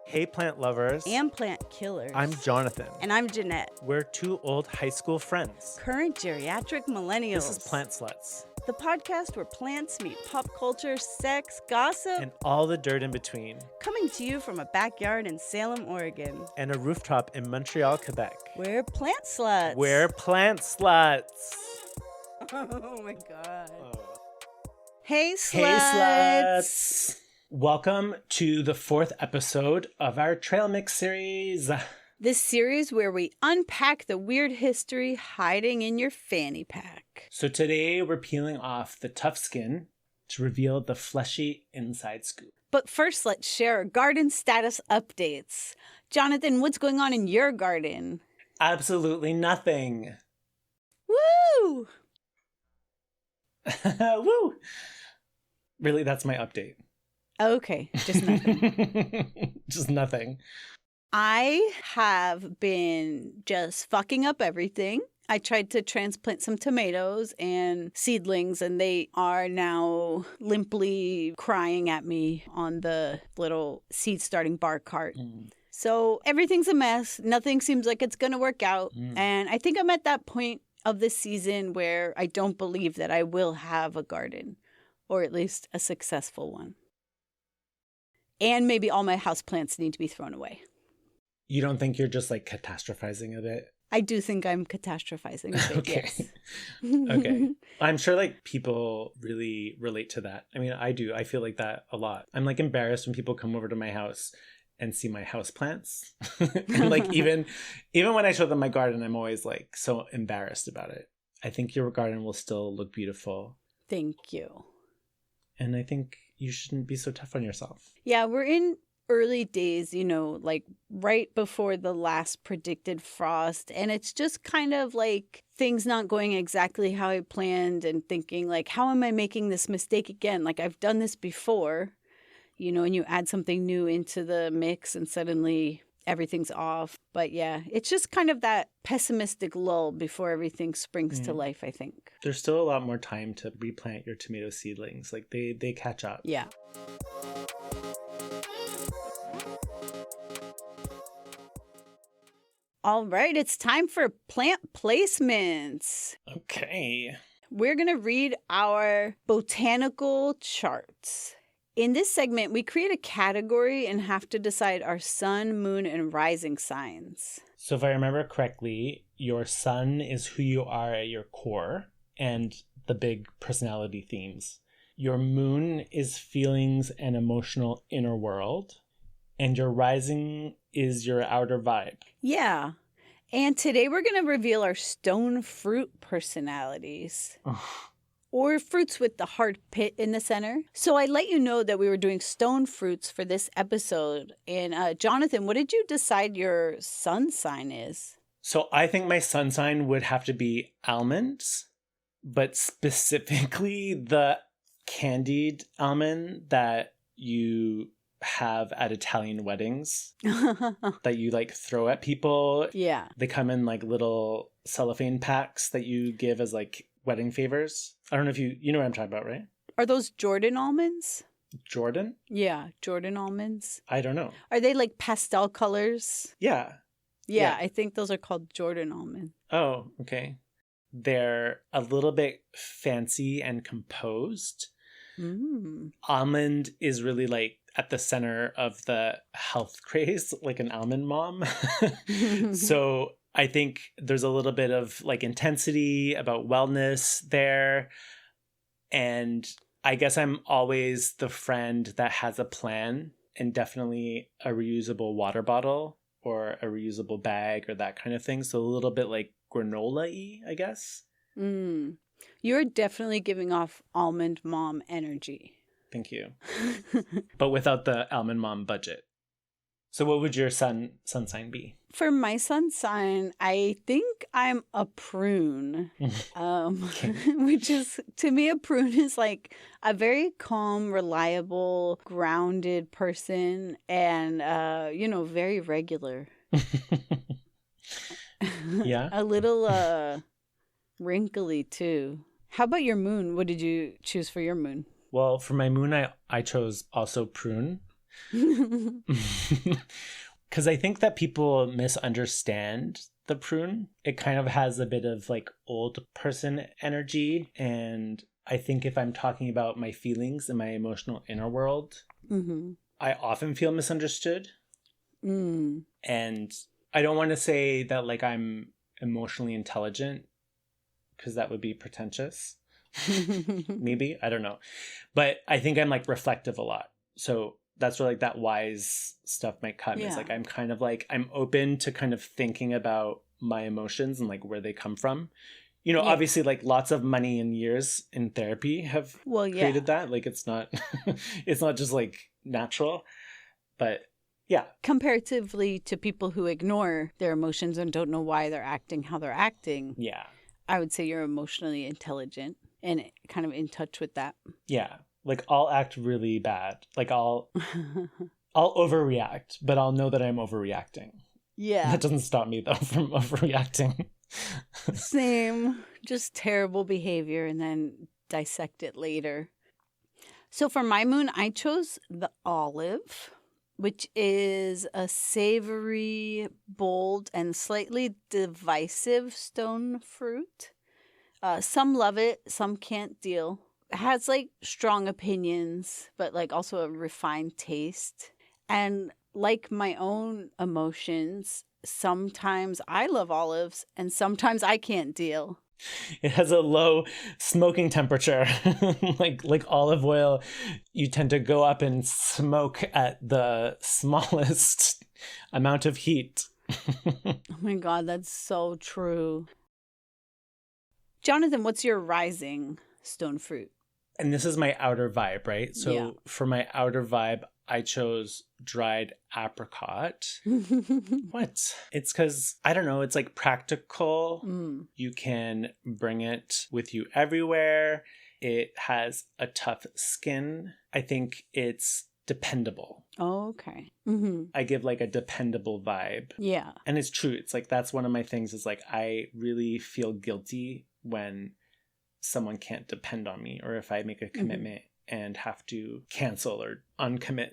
Hey, plant lovers. And plant killers. I'm Jonathan. And I'm Jeannette. We're two old high school friends. Current geriatric millennials. This is Plant Sluts. The podcast where plants meet pop culture, sex, gossip, and all the dirt in between. Coming to you from a backyard in Salem, Oregon. And a rooftop in Montreal, Quebec. We're Plant Sluts. We're Plant Sluts. Oh my God. Hey, sluts. Hey, sluts. Welcome to the 4th episode of our trail mix series. This series where we unpack the weird history hiding in your fanny pack. So today we're peeling off the tough skin to reveal the fleshy inside scoop. But first, let's share our garden status updates. Jonathan, what's going on in your garden? Absolutely nothing. Woo! Woo! Really, that's my update. Okay, just nothing. Just nothing. I have been just fucking up everything. I tried to transplant some tomatoes and seedlings, and they are now limply crying at me on the little seed starting bar cart. So everything's a mess. Nothing seems like it's going to work out. And I think I'm at that point of the season where I don't believe that I will have a garden, or at least a successful one. And maybe all my houseplants need to be thrown away. You don't think you're just like catastrophizing a bit? I do think I'm catastrophizing a bit, Okay. yes. Okay. I'm sure like people really relate to that. I mean, I do. I feel like that a lot. I'm like embarrassed when people come over to my house and see my houseplants. And like even when I show them my garden, I'm always like so embarrassed about it. I think your garden will still look beautiful. Thank you. And I think you shouldn't be so tough on yourself. Yeah, we're in early days, like right before the last predicted frost. And it's just kind of like things not going exactly how I planned and thinking like, how am I making this mistake again? Like I've done this before, and you add something new into the mix and suddenly everything's off. But yeah, it's just kind of that pessimistic lull before everything springs to life, I think. There's still a lot more time to replant your tomato seedlings. Like they catch up. Yeah. All right, it's time for plant placements. Okay. We're going to read our botanical charts. In this segment, we create a category and have to decide our sun, moon, and rising signs. So if I remember correctly, your sun is who you are at your core and the big personality themes. Your moon is feelings and emotional inner world. And your rising is your outer vibe. Yeah. And today we're going to reveal our stone fruit personalities. Or fruits with the hard pit in the center. So I let you know that we were doing stone fruits for this episode. And Jonathan, what did you decide your sun sign is? So I think my sun sign would have to be almonds, but specifically the candied almond that you have at Italian weddings that you like throw at people. Yeah. They come in like little cellophane packs that you give as like wedding favors. I don't know if you know what I'm talking about, right? Are those Jordan almonds? Jordan? Yeah, Jordan almonds. I don't know. Are they like pastel colors? Yeah. Yeah, I think those are called Jordan almonds. Oh, okay. They're a little bit fancy and composed. Almond is really like at the center of the health craze, like an almond mom. So I think there's a little bit of like intensity about wellness there. And I guess I'm always the friend that has a plan and definitely a reusable water bottle or a reusable bag or that kind of thing. So a little bit like granola-y, I guess. You're definitely giving off almond mom energy. Thank you. But without the almond mom budget. So what would your sun sign be? For my sun sign, I think I'm a prune, which is, to me, a prune is like a very calm, reliable, grounded person and, very regular. Yeah. A little wrinkly, too. How about your moon? What did you choose for your moon? Well, for my moon, I chose also prune. Because I think that people misunderstand the prune. It kind of has a bit of like old person energy. And I think if I'm talking about my feelings and my emotional inner world, I often feel misunderstood. And I don't want to say that like I'm emotionally intelligent, because that would be pretentious. Maybe, I don't know. But I think I'm like reflective a lot. So that's where like that wise stuff might come. It's like I'm kind of like, I'm open to kind of thinking about my emotions and like where they come from. You know, obviously like lots of money and years in therapy have created that. Like it's not it's not just like natural. But yeah. Comparatively to people who ignore their emotions and don't know why they're acting how they're acting. Yeah. I would say you're emotionally intelligent and kind of in touch with that. Yeah. Like I'll act really bad. Like I'll overreact, but I'll know that I'm overreacting. Yeah. That doesn't stop me though from overreacting. Same. Just terrible behavior and then dissect it later. So for my moon, I chose the olive, which is a savory, bold, and slightly divisive stone fruit. Some love it, some can't deal. It has like strong opinions, but like also a refined taste. And like my own emotions, sometimes I love olives and sometimes I can't deal. It has a low smoking temperature. like olive oil, you tend to go up and smoke at the smallest amount of heat. Oh my God, that's so true. Jonathan, what's your rising stone fruit? And this is my outer vibe, right? So for my outer vibe, I chose dried apricot. What? It's because, I don't know, it's like practical. You can bring it with you everywhere. It has a tough skin. I think it's dependable. Oh, okay. I give like a dependable vibe. Yeah. And it's true. It's like, that's one of my things is like, I really feel guilty when someone can't depend on me, or if I make a commitment and have to cancel or uncommit.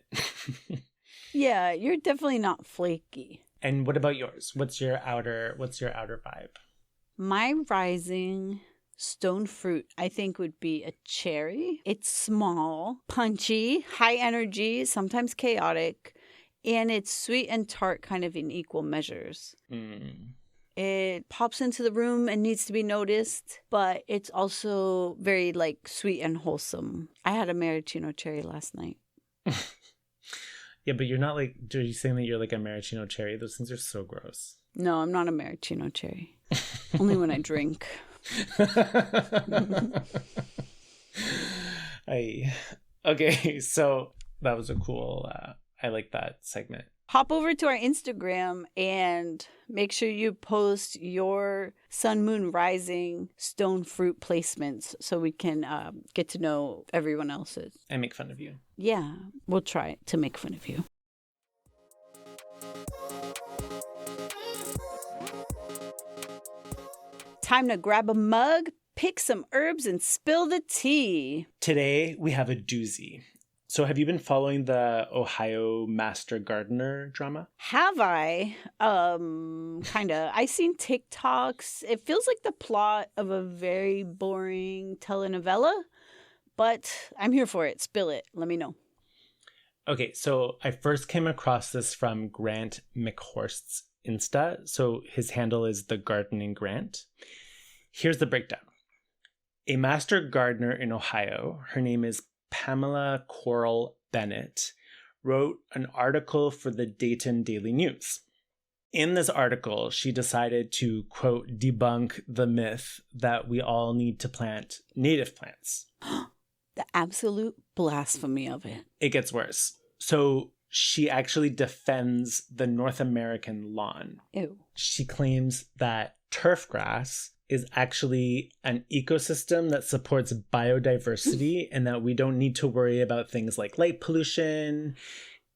Yeah, you're definitely not flaky. And what about yours? What's your outer vibe? My rising stone fruit, I think, would be a cherry. It's small, punchy, high energy, sometimes chaotic, and it's sweet and tart kind of in equal measures. It pops into the room and needs to be noticed, but it's also very like sweet and wholesome. I had a maraschino cherry last night. Yeah, but you're not like, are you saying that you're like a maraschino cherry? Those things are so gross. No, I'm not a maraschino cherry. Only when I drink. Okay, so that was a cool, I like that segment. Hop over to our Instagram and make sure you post your sun, moon, rising stone fruit placements so we can get to know everyone else's. And make fun of you. Yeah, we'll try to make fun of you. Time to grab a mug, pick some herbs, and spill the tea. Today we have a doozy. So have you been following the Ohio Master Gardener drama? Have I? Kinda. I seen TikToks. It feels like the plot of a very boring telenovela, but I'm here for it. Spill it. Let me know. Okay, so I first came across this from Grant McHorst's Insta. So his handle is The Gardening Grant. Here's the breakdown. A master gardener in Ohio, her name is Pamela Coral Bennett, wrote an article for the Dayton Daily News. In this article, she decided to, quote, debunk the myth that we all need to plant native plants. The absolute blasphemy of it. It gets worse. So she actually defends the North American lawn. Ew. She claims that turf grass is actually an ecosystem that supports biodiversity and that we don't need to worry about things like light pollution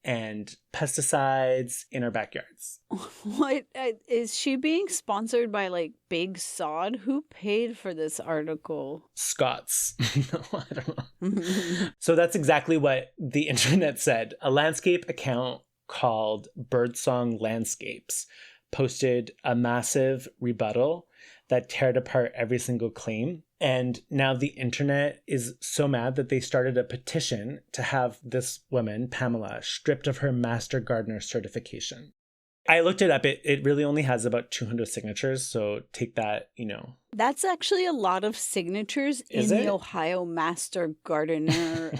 and pesticides in our backyards. What is she being sponsored by, like, Big Sod? Who paid for this article? Scots. No, I don't know. So that's exactly what the internet said. A landscape account called Birdsong Landscapes posted a massive rebuttal that teared apart every single claim. And now the internet is so mad that they started a petition to have this woman, Pamela, stripped of her Master Gardener certification. I looked it up. It really only has about 200 signatures. So take that, That's actually a lot of signatures in the Ohio Master Gardener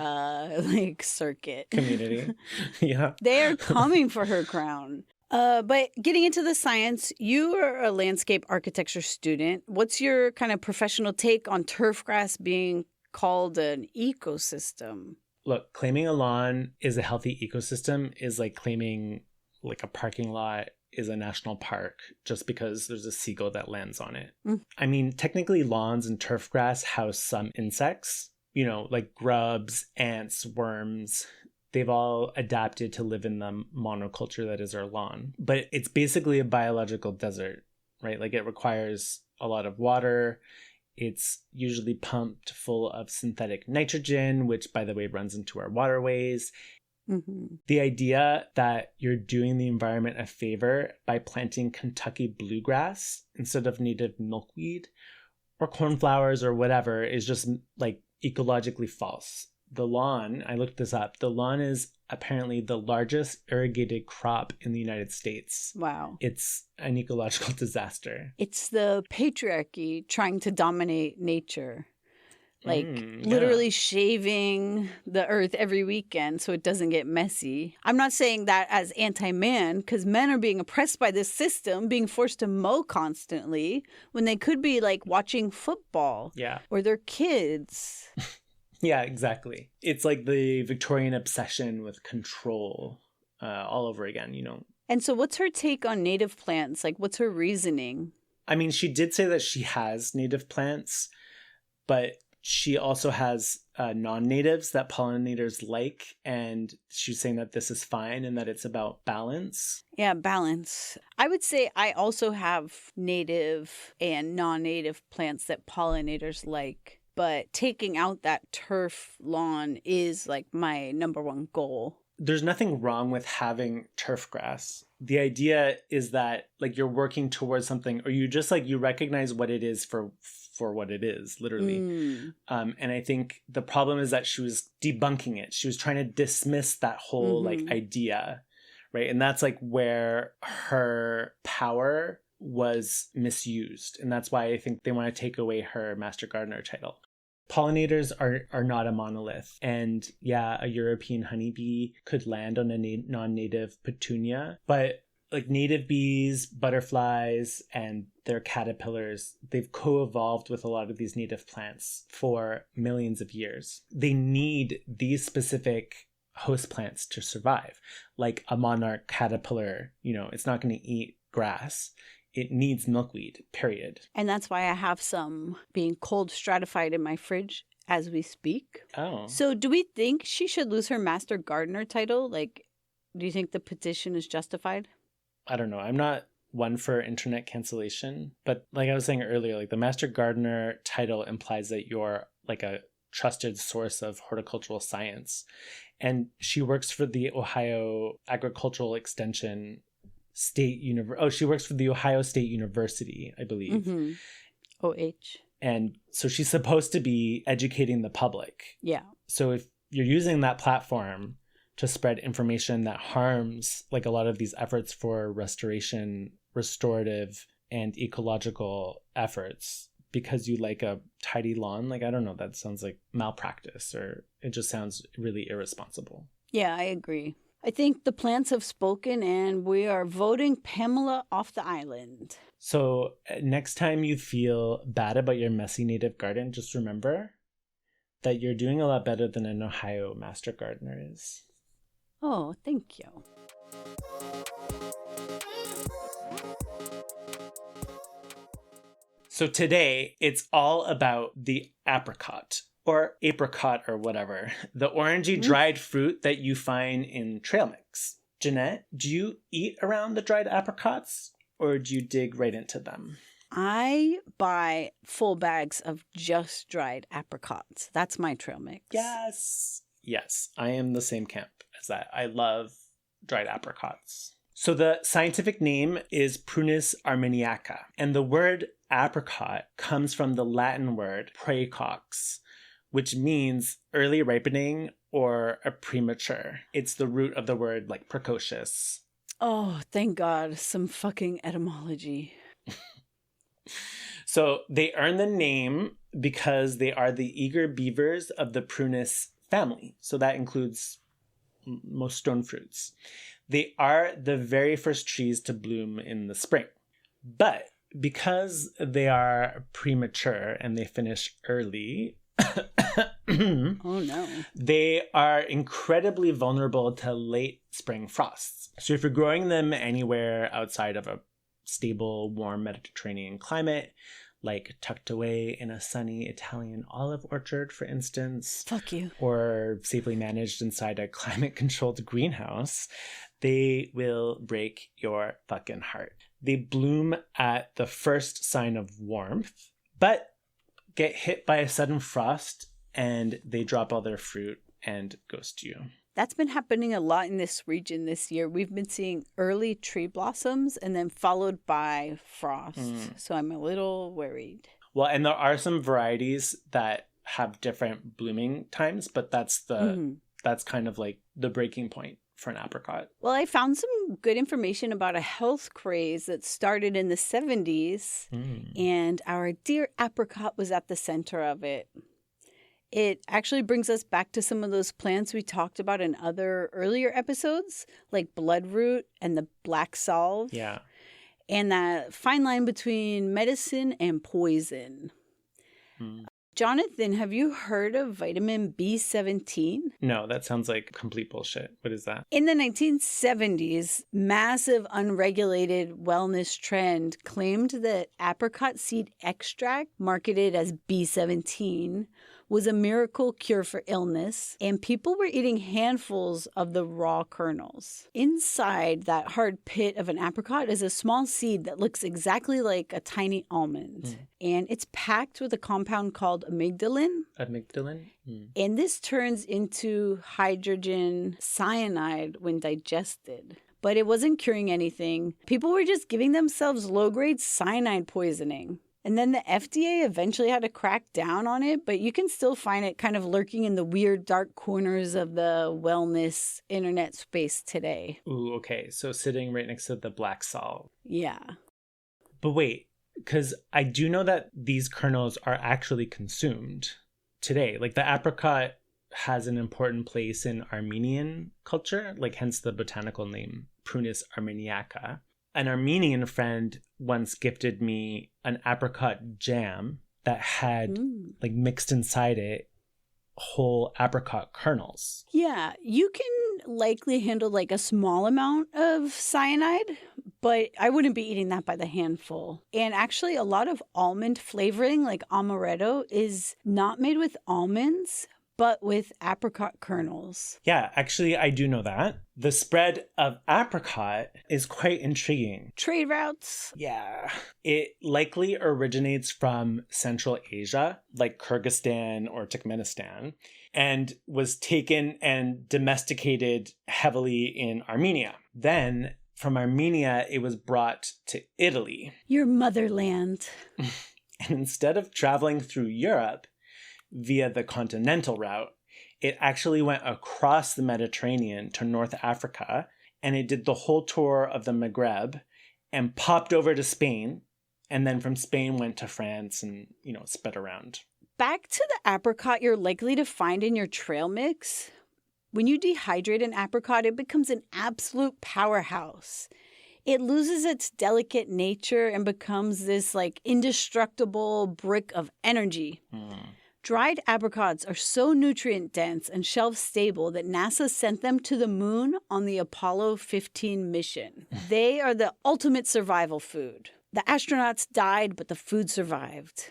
circuit. Community. Yeah. They're coming for her crown. But getting into the science, you are a landscape architecture student. What's your kind of professional take on turf grass being called an ecosystem? Look, claiming a lawn is a healthy ecosystem is like claiming like a parking lot is a national park just because there's a seagull that lands on it. I mean, technically lawns and turf grass house some insects, like grubs, ants, worms. They've all adapted to live in the monoculture that is our lawn. But it's basically a biological desert, right? Like it requires a lot of water. It's usually pumped full of synthetic nitrogen, which, by the way, runs into our waterways. Mm-hmm. The idea that you're doing the environment a favor by planting Kentucky bluegrass instead of native milkweed or cornflowers or whatever is just like ecologically false. The lawn, I looked this up, the lawn is apparently the largest irrigated crop in the United States. Wow. It's an ecological disaster. It's the patriarchy trying to dominate nature. Literally shaving the earth every weekend so it doesn't get messy. I'm not saying that as anti-man, because men are being oppressed by this system, being forced to mow constantly when they could be like watching football. Yeah. Or their kids. Yeah, exactly. It's like the Victorian obsession with control all over again, And so what's her take on native plants? Like, what's her reasoning? I mean, she did say that she has native plants, but she also has non-natives that pollinators like. And she's saying that this is fine and that it's about balance. Yeah, balance. I would say I also have native and non-native plants that pollinators like. But taking out that turf lawn is like my number one goal. There's nothing wrong with having turf grass. The idea is that like you're working towards something, or you just like you recognize what it is for what it is, literally. And I think the problem is that she was debunking it. She was trying to dismiss that whole like idea, right? And that's like where her power was misused. And that's why I think they want to take away her Master Gardener title. Pollinators are not a monolith. And yeah, a European honeybee could land on a non-native petunia. But like native bees, butterflies, and their caterpillars, they've co-evolved with a lot of these native plants for millions of years. They need these specific host plants to survive. Like a monarch caterpillar, it's not going to eat grass. It needs milkweed, period. And that's why I have some being cold stratified in my fridge as we speak. Oh. So do we think she should lose her Master Gardener title? Like, do you think the petition is justified? I don't know. I'm not one for internet cancellation. But like I was saying earlier, like the Master Gardener title implies that you're like a trusted source of horticultural science. And she works for the Ohio Agricultural Extension she works for the Ohio State University, I believe. OH. And so she's supposed to be educating the public. Yeah. So if you're using that platform to spread information that harms like a lot of these efforts for restoration, restorative, and ecological efforts because you like a tidy lawn, like I don't know, that sounds like malpractice, or it just sounds really irresponsible. Yeah, I agree. I think the plants have spoken and we are voting Pamela off the island. So next time you feel bad about your messy native garden, just remember that you're doing a lot better than an Ohio Master Gardener is. Oh, thank you. So today it's all about the apricot, or apricot or whatever, the orangey dried fruit that you find in trail mix. Jeanette, do you eat around the dried apricots or do you dig right into them? I buy full bags of just dried apricots. That's my trail mix. Yes. Yes, I am the same camp as that. I love dried apricots. So the scientific name is Prunus armeniaca, and the word apricot comes from the Latin word praecox, which means early ripening or a premature. It's the root of the word like precocious. Oh, thank God. Some fucking etymology. So they earn the name because they are the eager beavers of the Prunus family. So that includes most stone fruits. They are the very first trees to bloom in the spring. But because they are premature and they finish early, Oh no. they are incredibly vulnerable to late spring frosts. So if you're growing them anywhere outside of a stable, warm Mediterranean climate, like tucked away in a sunny Italian olive orchard, for instance. Fuck you. Or safely managed inside a climate-controlled greenhouse, they will break your fucking heart. They bloom at the first sign of warmth, but get hit by a sudden frost and they drop all their fruit and ghost you. That's been happening a lot in this region this year. We've been seeing early tree blossoms and then followed by frost. So I'm a little worried. Well, and there are some varieties that have different blooming times, but that's kind of like the breaking point for an apricot. Well, I found some good information about a health craze that started in the 70s, and our dear apricot was at the center of it. It actually brings us back to some of those plants we talked about in other earlier episodes, like bloodroot and the black salve. Yeah. And that fine line between medicine and poison. Jonathan, have you heard of vitamin B17? No, that sounds like complete bullshit. What is that? In the 1970s, massive unregulated wellness trend claimed that apricot seed extract, marketed as B17, was a miracle cure for illness, and people were eating handfuls of the raw kernels. Inside that hard pit of an apricot is a small seed that looks exactly like a tiny almond, and it's packed with a compound called amygdalin. Amygdalin? And this turns into hydrogen cyanide when digested. But it wasn't curing anything. People were just giving themselves low-grade cyanide poisoning. And then the FDA eventually had to crack down on it, but you can still find it kind of lurking in the weird dark corners of the wellness internet space today. Ooh, okay. So sitting right next to the black salve. Yeah. But wait, because I do know that these kernels are actually consumed today. Like the apricot has an important place in Armenian culture, like hence the botanical name Prunus armeniaca. An Armenian friend once gifted me an apricot jam that had like mixed inside it whole apricot kernels. Yeah, you can likely handle like a small amount of cyanide, but I wouldn't be eating that by the handful. And actually a lot of almond flavoring like amaretto is not made with almonds, but with apricot kernels. Yeah, actually, I do know that. The spread of apricot is quite intriguing. Trade routes. Yeah. It likely originates from Central Asia, like Kyrgyzstan or Turkmenistan, and was taken and domesticated heavily in Armenia. Then, from Armenia, it was brought to Italy. Your motherland. And instead of traveling through Europe, via the continental route, it actually went across the Mediterranean to North Africa, and it did the whole tour of the Maghreb and popped over to Spain, and then from Spain went to France and, sped around. Back to the apricot you're likely to find in your trail mix. When you dehydrate an apricot, it becomes an absolute powerhouse. It loses its delicate nature and becomes this indestructible brick of energy. Dried apricots are so nutrient-dense and shelf-stable that NASA sent them to the moon on the Apollo 15 mission. They are the ultimate survival food. The astronauts died, but the food survived.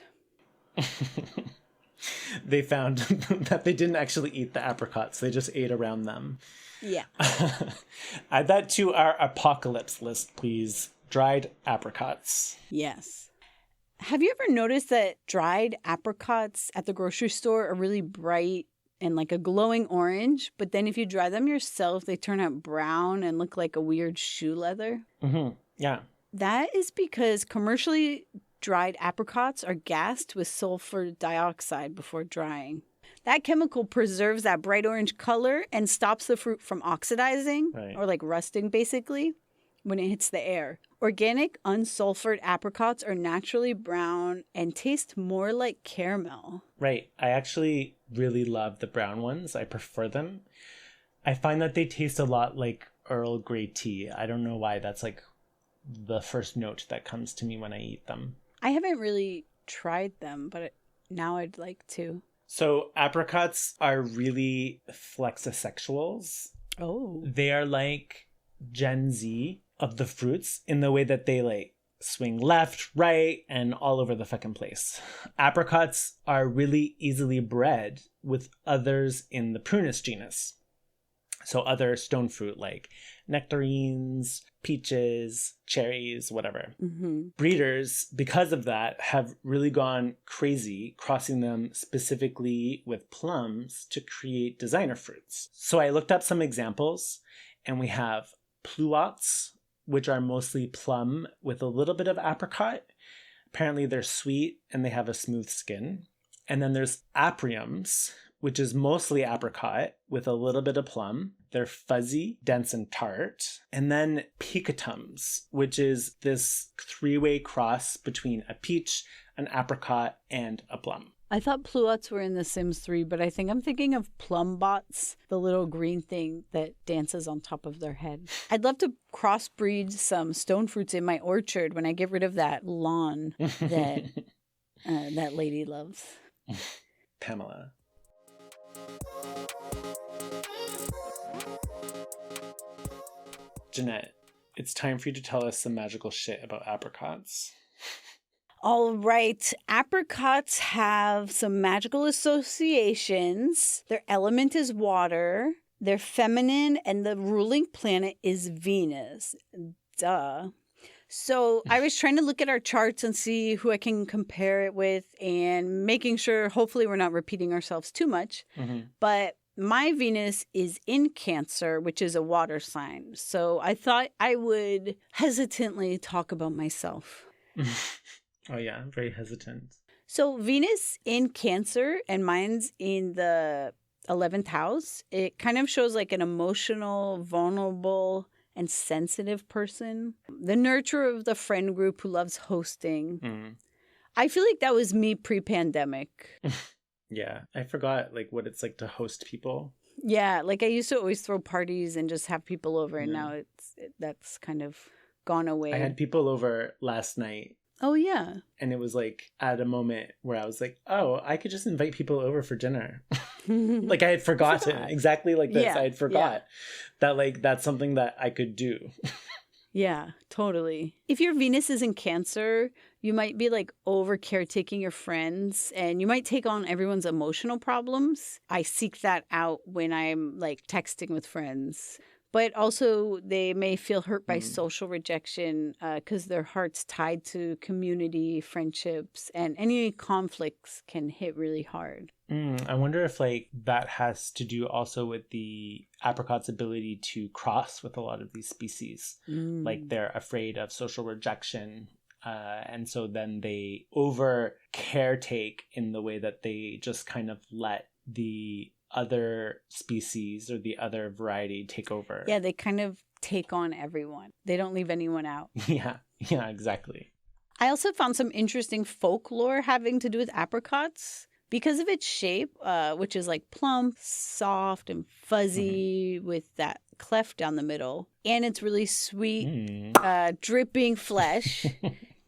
they found that they didn't actually eat the apricots. They just ate around them. Yeah. Add that to our apocalypse list, please. Dried apricots. Yes. Have you ever noticed that dried apricots at the grocery store are really bright and like a glowing orange, but then if you dry them yourself, they turn out brown and look like a weird shoe leather? Mm-hmm. Yeah. That is because commercially dried apricots are gassed with sulfur dioxide before drying. That chemical preserves that bright orange color and stops the fruit from oxidizing or like rusting basically when it hits the air. Organic, unsulfured apricots are naturally brown and taste more like caramel. Right. I actually really love the brown ones. I prefer them. I find that they taste a lot like Earl Grey tea. I don't know why. That's like the first note that comes to me when I eat them. I haven't really tried them, but now I'd like to. So apricots are really flexisexuals. Oh. They are like Gen Z of the fruits in the way that they like swing left, right, and all over the fucking place. Apricots are really easily bred with others in the prunus genus. So other stone fruit like nectarines, peaches, cherries, whatever. Mm-hmm. Breeders, because of that, have really gone crazy, crossing them specifically with plums to create designer fruits. So I looked up some examples, and we have pluots, which are mostly plum with a little bit of apricot. Apparently they're sweet and they have a smooth skin. And then there's apriums, which is mostly apricot with a little bit of plum. They're fuzzy, dense, and tart. And then picotums, which is this three-way cross between a peach, an apricot, and a plum. I thought pluots were in The Sims 3, but I think I'm thinking of plumbots, the little green thing that dances on top of their head. I'd love to crossbreed some stone fruits in my orchard when I get rid of that lawn that that lady loves. Pamela. Jeanette, it's time for you to tell us some magical shit about apricots. All right. Apricots have some magical associations. Their element is water. They're feminine, and the ruling planet is Venus. Duh. So I was trying to look at our charts and see who I can compare it with and making sure, hopefully, we're not repeating ourselves too much. Mm-hmm. But my Venus is in Cancer, which is a water sign. So I thought I would hesitantly talk about myself. Oh, yeah. I'm very hesitant. So Venus in Cancer and mine's in the 11th house. It kind of shows like an emotional, vulnerable, and sensitive person. The nurturer of the friend group who loves hosting. Mm. I feel like that was me pre-pandemic. Yeah. I forgot like what it's like to host people. Yeah. Like I used to always throw parties and just have people over. And now that's kind of gone away. I had people over last night. Oh, yeah. And it was like at a moment where I was like, oh, I could just invite people over for dinner. Like I had forgotten exactly like this. Yeah, I had forgot that like that's something that I could do. Yeah, totally. If your Venus is in Cancer, you might be like over caretaking your friends and you might take on everyone's emotional problems. I seek that out when I'm like texting with friends. But also they may feel hurt by social rejection because their heart's tied to community, friendships, and any conflicts can hit really hard. I wonder if like that has to do also with the apricot's ability to cross with a lot of these species. Like they're afraid of social rejection. And so then they over caretake in the way that they just kind of let the other species or the other variety take over. Yeah, they kind of take on everyone. They don't leave anyone out. Yeah, exactly. I also found some interesting folklore having to do with apricots. Because of its shape, which is like plump, soft, and fuzzy with that cleft down the middle, and it's really sweet, dripping flesh,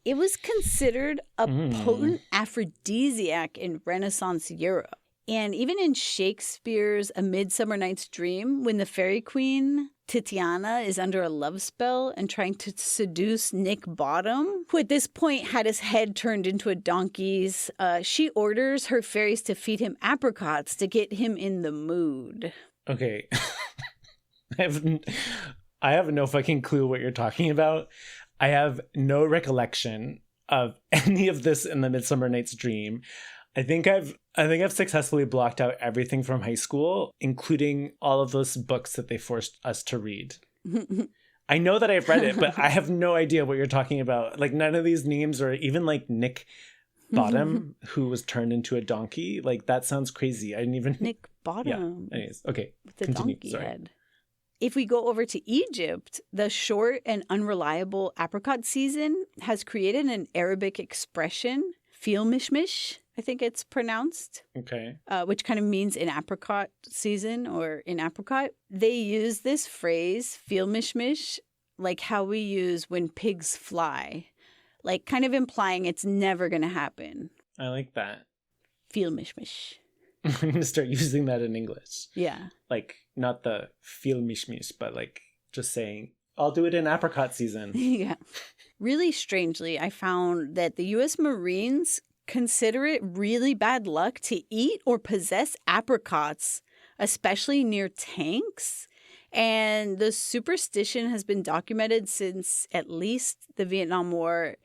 it was considered a potent aphrodisiac in Renaissance Europe. And even in Shakespeare's A Midsummer Night's Dream, when the fairy queen Titiana is under a love spell and trying to seduce Nick Bottom, who at this point had his head turned into a donkey's, she orders her fairies to feed him apricots to get him in the mood. Okay. I have no fucking clue what you're talking about. I have no recollection of any of this in the Midsummer Night's Dream. I think I've successfully blocked out everything from high school, including all of those books that they forced us to read. I know that I've read it, but I have no idea what you're talking about. Like, none of these names, or even like Nick Bottom, who was turned into a donkey. Like, that sounds crazy. I didn't even... Nick Bottom. Yeah. Anyways, okay. With the Continue. donkey Sorry. head. If we go over to Egypt, the short and unreliable apricot season has created an Arabic expression, fil mishmish, I think it's pronounced. Okay. Which kind of means in apricot season or in apricot. They use this phrase, fil mishmish, like how we use when pigs fly, like kind of implying it's never going to happen. I like that. Fil mishmish. I'm going to start using that in English. Yeah. Like, not the feel mishmish, but like just saying, I'll do it in apricot season. Yeah. Really strangely, I found that the U.S. Marines consider it really bad luck to eat or possess apricots, especially near tanks. And the superstition has been documented since at least the Vietnam War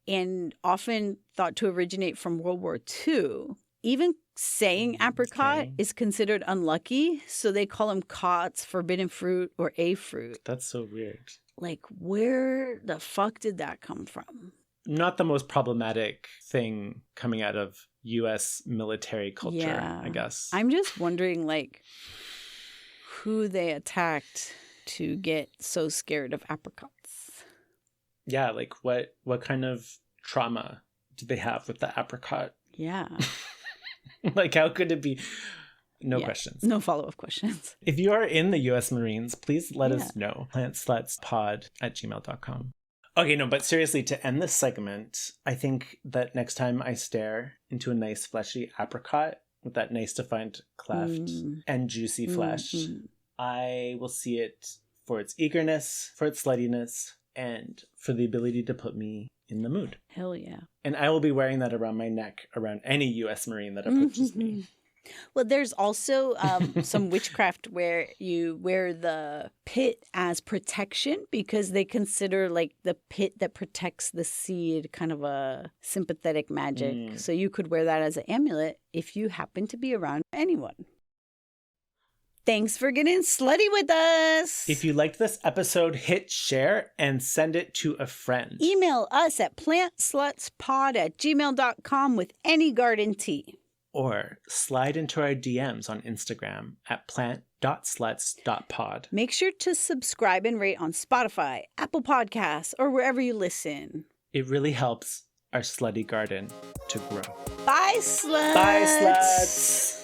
and often thought to originate from World War II. Even saying apricot is considered unlucky, so they call them cots, forbidden fruit, or a fruit. That's so weird. Like, where the fuck did that come from? Not the most problematic thing coming out of U.S. military culture, I guess. I'm just wondering, like, who they attacked to get so scared of apricots. Yeah, like what kind of trauma did they have with the apricot? Yeah. Like, how could it be? No questions. No follow-up questions. If you are in the U.S. Marines, please let us know. plantsluts.pod@gmail.com. Okay, no, but seriously, to end this segment, I think that next time I stare into a nice fleshy apricot with that nice defined cleft and juicy flesh, I will see it for its eagerness, for its sluttiness, and for the ability to put me in the mood. Hell yeah. And I will be wearing that around my neck, around any U.S. Marine that approaches me. Well, there's also some witchcraft where you wear the pit as protection because they consider like the pit that protects the seed kind of a sympathetic magic. So you could wear that as an amulet if you happen to be around anyone. Thanks for getting slutty with us. If you liked this episode, hit share and send it to a friend. Email us at plantslutspod@gmail.com with any garden tea. Or slide into our DMs on Instagram at plant.sluts.pod. Make sure to subscribe and rate on Spotify, Apple Podcasts, or wherever you listen. It really helps our slutty garden to grow. Bye, sluts. Bye, sluts.